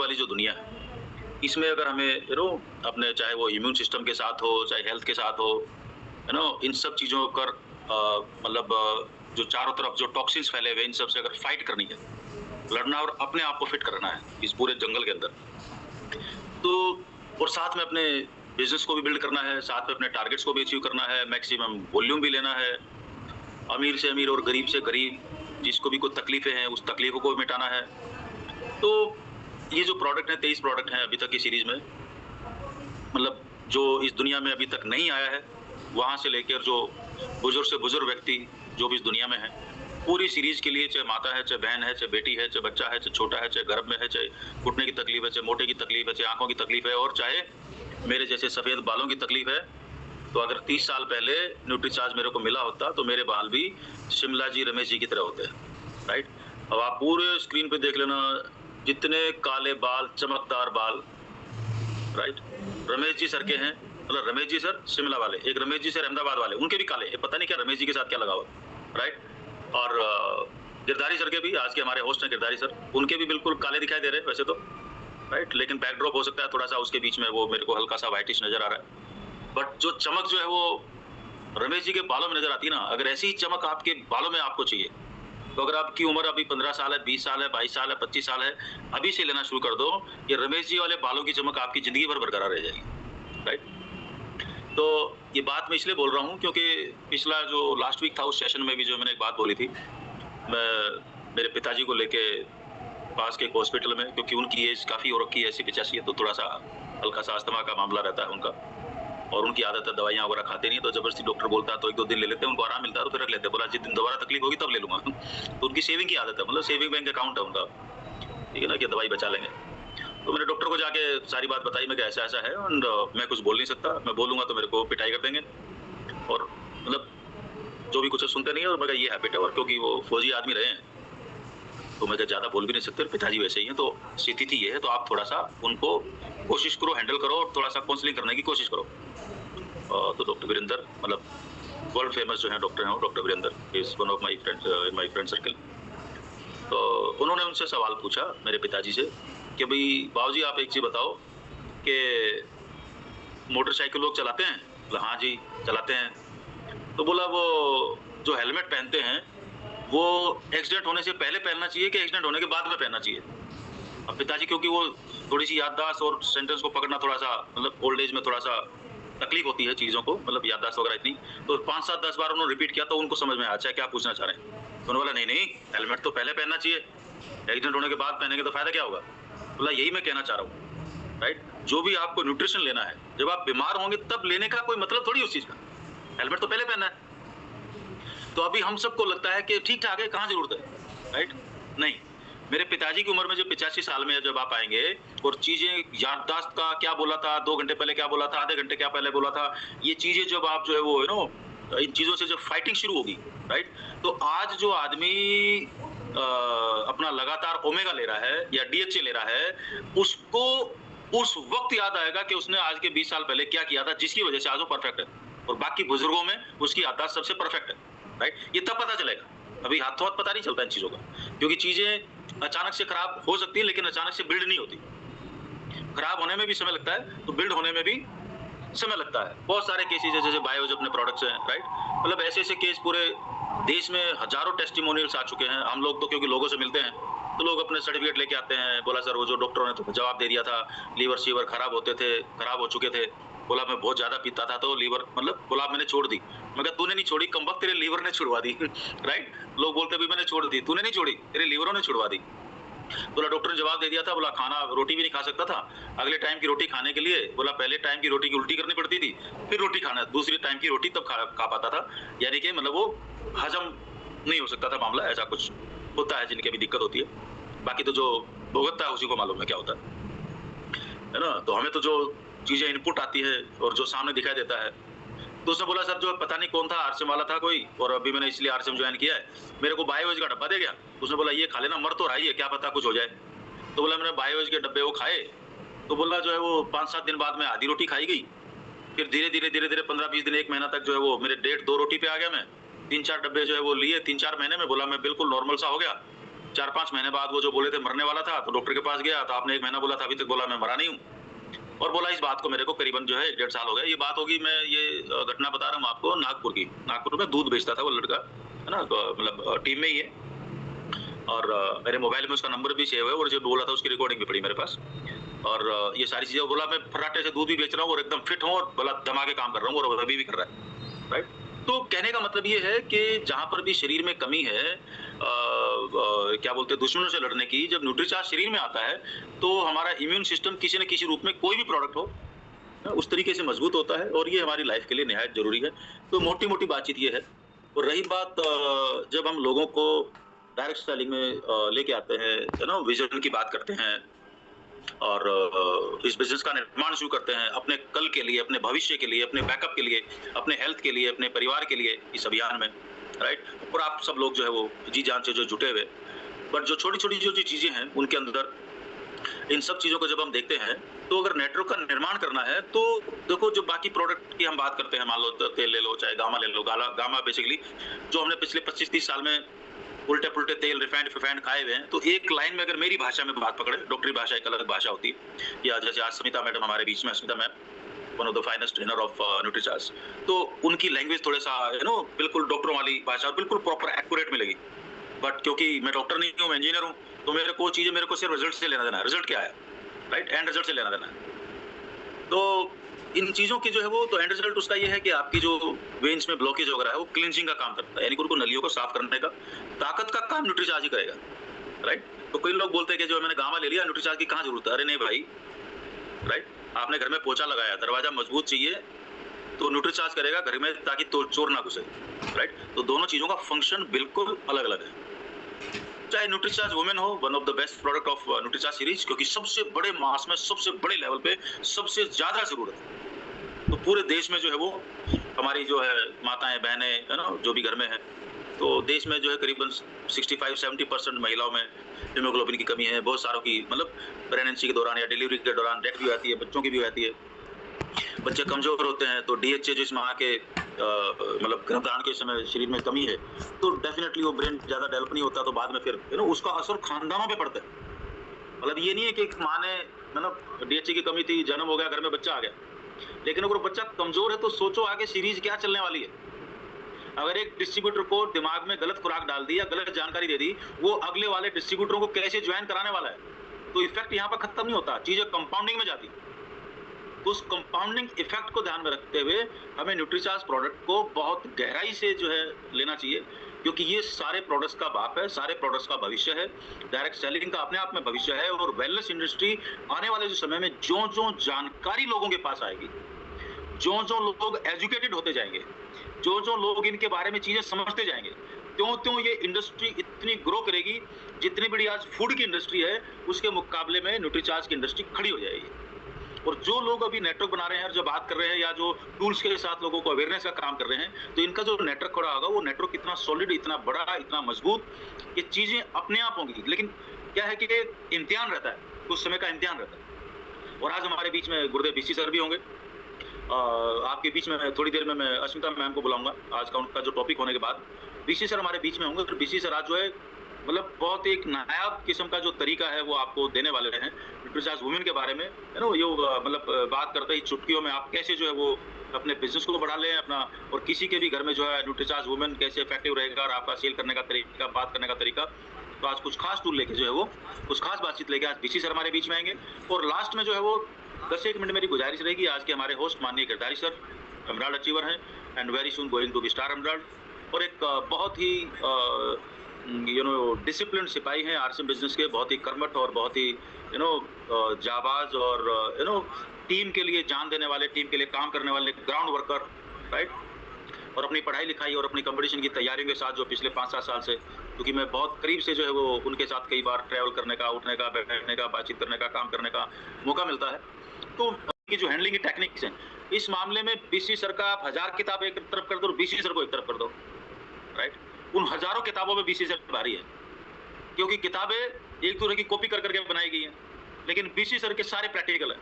वाली जो दुनिया है, इसमें अगर हमें अपने चाहे वो इम्यून सिस्टम के साथ हो, चाहे हेल्थ के साथ हो, इन सब चीज़ों कर जो चारों तरफ जो टॉक्सिन्स फैले हुए इन सब से अगर फाइट करनी है, लड़ना और अपने आप को फिट करना है इस पूरे जंगल के अंदर, तो और साथ में अपने बिज़नेस को भी बिल्ड करना है, साथ में अपने टारगेट्स को भी अचीव करना है, मैक्सिमम वॉल्यूम भी लेना है, अमीर से अमीर और गरीब से गरीब जिसको भी कोई तकलीफ़ें हैं, उस तकलीफ़ों को भी मिटाना है। तो ये जो प्रोडक्ट है 23 प्रोडक्ट हैं अभी तक की सीरीज़ में, मतलब जो इस दुनिया में अभी तक नहीं आया है, वहाँ से लेकर जो बुजुर्ग से बुजुर्ग व्यक्ति जो भी इस दुनिया में है, पूरी सीरीज़ के लिए चाहे माता है, चाहे बहन है, चाहे बेटी है, चाहे बच्चा है, चाहे छोटा है, चाहे गर्भ में है, चाहे घुटने की तकलीफ़ है, चाहे मोटे की तकलीफ़ है, चाहे आँखों की तकलीफ़ है और चाहे मेरे जैसे सफ़ेद बालों की तकलीफ़ है, तो अगर 30 साल पहले न्यूट्रीचार्ज मेरे को मिला होता तो मेरे बाल भी शिमला जी, रमेश जी की तरह होते, राइट? अब आप पूरे स्क्रीन पे देख लेना, जितने काले बाल, चमकदार बाल, राइट? रमेश जी सर के हैं, मतलब रमेश जी सर शिमला वाले, एक रमेश जी सर अहमदाबाद वाले, उनके भी काले, पता नहीं क्या रमेश जी के साथ क्या लगा हुआ, राइट? और गिरधारी सर के भी, आज के हमारे होस्ट हैं गिरधारी सर, उनके भी बिल्कुल काले दिखाई दे रहे हैं वैसे तो, राइट? लेकिन बैकड्रॉप हो सकता है थोड़ा सा उसके बीच में वो मेरे को हल्का सा व्हाइटिश नजर आ रहा है, बट जो चमक जो है वो रमेश जी के बालों में नजर आती है ना। अगर ऐसी चमक आपके बालों में आपको चाहिए, तो अगर आपकी उम्र अभी 15 साल है, 20 साल है, 22 साल है, 25 साल है, अभी से लेना शुरू कर दो, ये रमेश जी वाले बालों की चमक आपकी जिंदगी भर बरकरार रह जाएगी, राइट? तो ये बात मैं इसलिए बोल रहा हूँ क्योंकि पिछला जो लास्ट वीक था उस सेशन में भी जो मैंने एक बात बोली थी, मैं मेरे पिताजी को लेके पास के एक हॉस्पिटल में, क्योंकि उनकी एज काफ़ी हो रखी है, 80-85 है, तो थोड़ा सा हल्का सा अस्थमा का मामला रहता है उनका, और उनकी आदत है दवाइयाँ वगैरह खाते नहीं है, तो जबरदस्ती डॉक्टर बोलता है तो 1-2 दिन ले लेते हैं, उनको आराम मिलता है तो फिर रख लेते हैं, बोला जिस दिन दोबारा तकलीफ होगी तब ले लूंगा। तो उनकी सेविंग की आदत है, मतलब सेविंग बैंक अकाउंट है उनका, ठीक है ना, कि दवाई बचा लेंगे। तो मैंने डॉक्टर को जाके सारी बात बताई, मैं ऐसा ऐसा है और मैं कुछ बोल नहीं सकता, मैं बोलूंगा तो मेरे को पिटाई कर देंगे, और मतलब जो भी कुछ है सुनते नहीं है, और मैं ये हैबिट है, और क्योंकि वो फौजी आदमी रहे हैं तो मैं ज़्यादा बोल भी नहीं सकते, और पिताजी वैसे ही हैं, तो स्थिति ये है, तो आप थोड़ा सा उनको कोशिश करो हैंडल करो और थोड़ा सा काउंसलिंग करने की कोशिश करो। तो डॉक्टर वीरेंद्र, मतलब वर्ल्ड फेमस जो है डॉक्टर हैं, doctor Virendra is one of my friends in my friend circle. तो उन्होंने उनसे सवाल पूछा मेरे पिताजी से कि भाई बाबूजी आप एक चीज़ बताओ कि मोटरसाइकिल लोग चलाते हैं? बोला हाँ जी चलाते हैं। तो बोला वो जो हेलमेट पहनते हैं वो एक्सीडेंट होने से पहले पहनना चाहिए कि एक्सीडेंट होने के बाद में पहनना चाहिए? अब पिताजी, क्योंकि वो थोड़ी सी याददाश्त और सेंटेंस को पकड़ना थोड़ा सा, मतलब ओल्ड एज में थोड़ा सा तकलीफ होती है चीज़ों को, मतलब याददाश्त वगैरह इतनी, तो 5-7-10 बार उन्होंने रिपीट किया तो उनको समझ में आया अच्छा क्या पूछना चाह रहे हैं। तो उन्होंने बोला नहीं नहीं, हेलमेट तो पहले पहनना चाहिए, एक्सीडेंट होने के बाद पहनेंगे तो फायदा क्या होगा? बोला यही मैं कहना चाह रहा हूँ, राइट? जो भी आपको न्यूट्रिशन लेना है, जब आप बीमार होंगे तब लेने का कोई मतलब थोड़ी उस चीज़ का, हेलमेट तो पहले पहनना है। तो अभी हम सबको लगता है कि ठीक ठाक है, कहाँ जरूरत है, राइट? नहीं, मेरे पिताजी की उम्र में जब 85 साल में जब आप आएंगे और चीजें, याददाश्त का क्या बोला था, 2 घंटे पहले क्या बोला था, आधे घंटे क्या पहले बोला था, ये चीजें जब आप जो है वो इन चीजों से जब फाइटिंग शुरू होगी, राइट? तो आज जो आदमी अपना लगातार ओमेगा ले रहा है या डीएचए ले रहा है, उसको उस वक्त याद आएगा कि उसने आज के 20 साल पहले क्या किया था, जिसकी वजह से आज वो परफेक्ट है, और बाकी बुजुर्गों में उसकी याददाश्त सबसे परफेक्ट है, राइट? ये तब पता चलेगा, अभी हाथों हाथ पता नहीं चलता इन चीजों का, क्योंकि चीजें अचानक से खराब हो सकती है लेकिन अचानक से बिल्ड नहीं होती, खराब होने में भी समय लगता है तो बिल्ड होने में भी समय लगता है। बहुत सारे केसेस है, जैसे बायोज अपने प्रोडक्ट्स हैं, राइट? मतलब ऐसे ऐसे केस पूरे देश में हजारों टेस्टिमोनियल्स आ चुके हैं। हम लोग तो क्योंकि लोगों से मिलते हैं तो लोग अपने सर्टिफिकेट लेके आते हैं, बोला सर वो जो डॉक्टरों ने तो जवाब दे दिया था, लीवर शीवर खराब होते थे, खराब हो चुके थे, बोला मैं बहुत ज्यादा पीता था तो लीवर, मतलब बोला मैंने छोड़ दी। मैं कहा तूने नहीं छोड़ी, कमबख्त तेरे लीवर ने छुड़वा दी। राइट? लोग बोलते भी मैंने छोड़ दी, तूने नहीं छोड़ी, तेरे लीवरों ने छुड़वा दी। बोला डॉक्टर ने जवाब दे दिया था, बोला खाना रोटी भी नहीं खा सकता था, अगले टाइम की रोटी खाने के लिए बोला पहले टाइम की रोटी की उल्टी करनी पड़ती थी, फिर रोटी खाना, दूसरी टाइम की रोटी तब खा पाता था, यानी कि मतलब वो हजम नहीं हो सकता था मामला, ऐसा कुछ होता है जिनकी भी दिक्कत होती है। बाकी तो जो भुगतता है उसी को मालूम है क्या होता है ना? तो हमें तो जो चीजें इनपुट आती है और जो सामने दिखाई देता है, तो उसने बोला सर जो पता नहीं कौन था, आरसीएम वाला था कोई, और अभी मैंने इसलिए आरसीएम ज्वाइन किया है, मेरे को बायोवेज का डब्बा दे गया। उसने बोला ये खा लेना, मर तो रहा ही है, क्या पता कुछ हो जाए। तो बोला मैंने बायोवेज के डब्बे वो खाए, तो बोला जो है वो 5-7 दिन बाद में आधी रोटी खाई गई, फिर धीरे धीरे 15-20 दिन 1 महीना तक जो है वो मेरे 1.5-2 रोटी पे आ गया मैं, 3-4 डब्बे जो है वो लिए 3-4 महीने में, बोला मैं बिल्कुल नॉर्मल सा हो गया। 4-5 महीने बाद वो जो बोले थे मरने वाला था, तो डॉक्टर के पास गया तो आपने 1 महीना बोला था, अभी तक बोला मैं मरा नहीं हूँ। और बोला इस बात को मेरे को करीबन जो है 1.5 साल हो गया। ये बात होगी, मैं ये घटना बता रहा हूँ आपको नागपुर की। नागपुर में दूध बेचता था वो लड़का, है ना? मतलब टीम में ही है, और मेरे मोबाइल में उसका नंबर भी सेव है, और जो बोला था उसकी रिकॉर्डिंग भी पड़ी मेरे पास। और ये सारी चीजें बोला, मैं फर्राटे से दूध भी बेच रहा हूँ और एकदम फिट हूँ और बोला दमा के काम कर रहा हूँ, और अभी भी कर रहा है, राइट? तो कहने का मतलब ये है कि जहां पर भी शरीर में कमी है, क्या बोलते हैं, दुश्मनों से लड़ने की, जब न्यूट्रीचार्ज शरीर में आता है तो हमारा इम्यून सिस्टम किसी न किसी रूप में, कोई भी प्रोडक्ट हो, उस तरीके से मजबूत होता है, और ये हमारी लाइफ के लिए निहायत जरूरी है। तो मोटी मोटी बातचीत ये है। और रही बात जब हम लोगों को डायरेक्ट सेलिंग में लेके आते हैं, यू नो, विजन की बात करते हैं, और इस बिजनेस का निर्माण शुरू करते हैं अपने कल के लिए, अपने भविष्य के लिए, अपने बैकअप के लिए, अपने हेल्थ के लिए, अपने परिवार के लिए, इस अभियान में, राइट? और आप सब लोग जो है वो जी जान से जो जुटे हुए, बट जो छोटी छोटी जो चीजें हैं उनके अंदर, इन सब चीजों को जब हम देखते हैं, तो अगर नेटवर्क का निर्माण करना है तो देखो, जो बाकी प्रोडक्ट की हम बात करते हैं, मान लो तेल ले लो, चाहे गामा ले लो, गामा बेसिकली जो हमने पिछले 25-30 साल में उल्टे पुल्टे तेल, रिफाइंड खाए हुए हैं, तो एक लाइन में अगर मेरी भाषा में बात पकड़े, डॉक्टरी भाषा एक अलग भाषा होती है, या जैसे आज स्मिता मैडम हमारे बीच में, Smita ma'am, one of the finest trainer of Nutricharge, तो उनकी लैंग्वेज थोड़ा सा बिल्कुल डॉक्टरों वाली भाषा, बिल्कुल प्रॉपर एक्यूरेट मिलेगी। बट क्योंकि मैं डॉक्टर नहीं हूँ, मैं इंजीनियर हूँ, तो मेरे को चीजें, मेरे को सिर्फ रिजल्ट से लेना देना है। रिजल्ट क्या है, राइट? एंड रिजल्ट से लेना देना है। तो इन चीजों की जो है वो, तो एंड रिजल्ट उसका ये है कि आपकी जो वेन्स में ब्लॉकेज वगैरह है वो क्लींजिंग का काम करता है, यानी उनको नलियों को साफ करने का ताकत का काम न्यूट्रीचार्ज ही करेगा, राइट? तो कई लोग बोलते हैं कि जो मैंने गामा ले लिया, न्यूट्रीचार्ज की कहाँ जरूरत है? अरे नहीं भाई, राइट? आपने घर में पोछा लगाया, दरवाजा मजबूत चाहिए, तो न्यूट्रीचार्ज करेगा घर में, ताकि चोर ना घुसे, राइट? तो दोनों चीजों का फंक्शन बिल्कुल अलग अलग है। चाहे न्यूट्रीचार्ज वुमेन हो, one of the best product of Nutricharge series, क्योंकि सबसे बड़े मास में, सबसे बड़े लेवल पे, सबसे ज्यादा जरूरत है। तो पूरे देश में जो है वो हमारी जो है माताएं, बहनें, है ना, जो भी घर में है, तो देश में जो है करीबन 65-70% महिलाओं में हीमोग्लोबिन की कमी है। बहुत सारों की, मतलब प्रेगनेंसी के दौरान या डिलीवरी के दौरान डेथ भी आती है, बच्चों की भी आती है। बच्चे कमजोर होते हैं, तो डीएचए जो इस माह के मतलब गर्भधारण के समय शरीर में कमी है, तो डेफिनेटली वो ब्रेन ज्यादा डेवलप नहीं होता, तो बाद में फिर उसका असर खानदानों पे पड़ता है। मतलब ये नहीं है कि एक माँ ने, मतलब डीएचए की कमी थी, जन्म हो गया, घर में बच्चा आ गया, लेकिन अगर बच्चा कमजोर है तो सोचो आगे सीरीज क्या चलने वाली है। अगर एक डिस्ट्रीब्यूटर को दिमाग में गलत खुराक डाल दी या गलत जानकारी दे दी, वो अगले वाले डिस्ट्रीब्यूटरों को कैसे ज्वाइन कराने वाला है, तो इफेक्ट यहाँ पर खत्म नहीं होता, चीजें कंपाउंडिंग में जाती। तो उस कंपाउंडिंग इफेक्ट को ध्यान में रखते हुए हमें न्यूट्रीचार्ज प्रोडक्ट को बहुत गहराई से जो है लेना चाहिए, क्योंकि ये सारे प्रोडक्ट्स का बाप है, सारे प्रोडक्ट्स का भविष्य है। डायरेक्ट सेलिंग का अपने आप में भविष्य है, और वेलनेस इंडस्ट्री आने वाले जो समय में जो जो जानकारी लोगों के पास आएगी, जो जो लोग एजुकेटेड होते जाएंगे, जो जो लोग इनके बारे में चीजें समझते जाएंगे, त्यों त्यों ये इंडस्ट्री इतनी ग्रो करेगी। जितनी बड़ी आज फूड की इंडस्ट्री है, उसके मुकाबले में न्यूट्रीचार्ज की इंडस्ट्री खड़ी हो जाएगी। और जो लोग अभी नेटवर्क बना रहे हैं, जो बात कर रहे हैं, या जो टूल्स के साथ लोगों को अवेयरनेस का काम कर रहे हैं, तो इनका जो नेटवर्क खड़ा होगा, वो नेटवर्क इतना सॉलिड, इतना बड़ा, इतना मजबूत, ये चीजें अपने आप होंगी। लेकिन क्या है कि इम्तिहान रहता है, कुछ समय का इम्तिहान रहता है। और आज हमारे बीच में गुरुदेव बीसी सर भी होंगे। आपके बीच में थोड़ी देर में मैं अस्मिता मैम को बुलाऊंगा, आज का उनका जो टॉपिक होने के बाद बीसी सर हमारे बीच में होंगे। तो बीसी सर आज जो है, मतलब बहुत एक नायाब किस्म का जो तरीका है वो आपको देने वाले हैं न्यूट्रीचार्ज वुमेन के बारे में, है ना। ये मतलब बात करते ही चुटकियों में आप कैसे जो है वो अपने बिजनेस को बढ़ा लें अपना, और किसी के भी घर में जो है न्यूट्रीचार्ज वुमेन कैसे इफेक्टिव रहेगा, और आपका सेल करने का तरीका, बात करने का तरीका। तो आज कुछ खास टूल लेके जो है वो, कुछ खास बातचीत लेके आज बीसी सर हमारे बीच में आएंगे। और लास्ट में जो है वो 10-1 मिनट मेरी गुजारिश रहेगी, आज के हमारे होस्ट माननीय गिरधारी सर एमराल्ड अचीवर हैं, and very soon going to be star emerald, और एक बहुत ही डिसिप्लिन सिपाही हैं आरसीएम बिजनेस के, बहुत ही कर्मठ और बहुत ही जाबाज, और टीम के लिए जान देने वाले, टीम के लिए काम करने वाले ग्राउंड वर्कर, राइट। और अपनी पढ़ाई लिखाई और अपनी कंपटीशन की तैयारियों के साथ जो पिछले 5-7 साल से, क्योंकि मैं बहुत करीब से जो है वो उनके साथ कई बार ट्रैवल करने का, उठने का, बैठने का, बातचीत करने का, काम करने का मौका मिलता है। तो उनकी जो हैंडलिंग की टेक्निक्स हैं, इस मामले में बीसी सर का आप 1000 किताब एक तरफ कर दो और बीसी सर को एक तरफ कर दो, राइट। उन हजारों किताबों में बीसी सर भारी है, क्योंकि किताबें एक दूसरे की कॉपी कर करके बनाई गई हैं, लेकिन बीसी सर के सारे प्रैक्टिकल है।